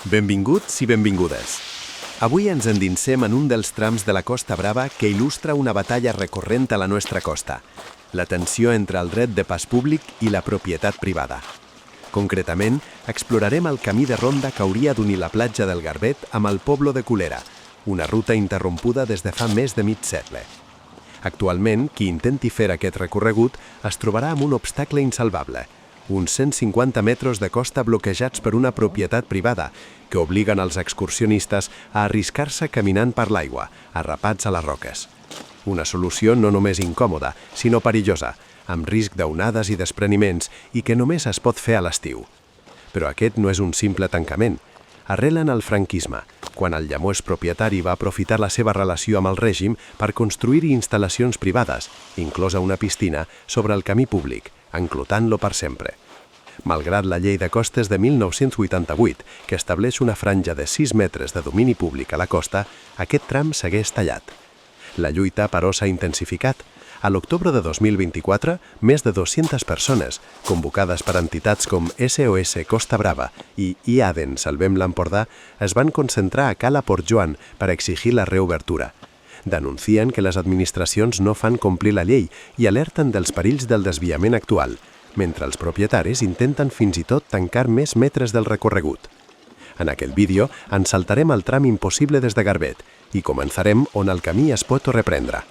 Benvinguts i benvingudes. Avui ens endinsem en un dels trams de la Costa Brava que il·lustra una batalla recurrent a la nostra costa, la tensió entre el dret de pas públic i la propietat privada. Concretament, explorarem el camí de ronda que hauria d'unir la platja del Garbet amb el poble de Culera, una ruta interrompuda des de fa més de mig segle. Actualment, qui intenti fer aquest recorregut es trobarà amb un obstacle insalvable, uns 150 metres de costa bloquejats per una propietat privada que obliguen els excursionistes a arriscar-se caminant per l'aigua, arrapats a les roques. Una solució no només incòmoda, sinó perillosa, amb risc d'onades i despreniments i que només es pot fer a l'estiu. Però aquest no és un simple tancament. Arrela en el franquisme, quan el llamós propietari va aprofitar la seva relació amb el règim per construir-hi instal·lacions privades, inclosa una piscina, sobre el camí públic, enclotant-lo per sempre. Malgrat la llei de costes de 1988, que estableix una franja de 6 metres de domini públic a la costa, aquest tram segueix tallat. La lluita, però, s'ha intensificat. A l'octubre de 2024, més de 200 persones, convocades per entitats com SOS Costa Brava i IADEN Salvem l'Empordà, es van concentrar a Cala Port Joan per exigir la reobertura. Denuncien que les administracions no fan complir la llei i alerten dels perills del desviament actual, mentre els propietaris intenten fins i tot tancar més metres del recorregut. En aquest vídeo ens saltarem el tram impossible des de Garbet i començarem on el camí es pot reprendre.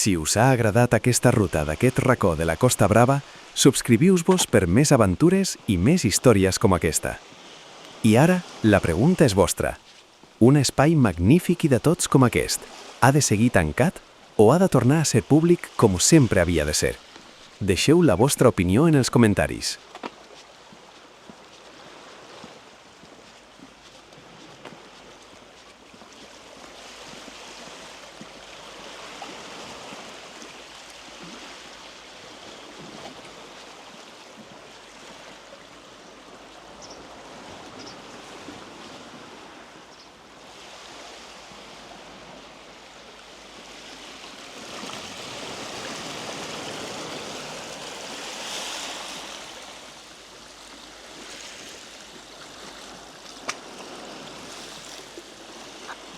Si us ha agradat aquesta ruta d'aquest racó de la Costa Brava, subscriviu-vos per més aventures i més històries com aquesta. I ara, la pregunta és vostra. Un espai magnífic i de tots com aquest, ha de seguir tancat o ha de tornar a ser públic com sempre havia de ser? Deixeu la vostra opinió en els comentaris.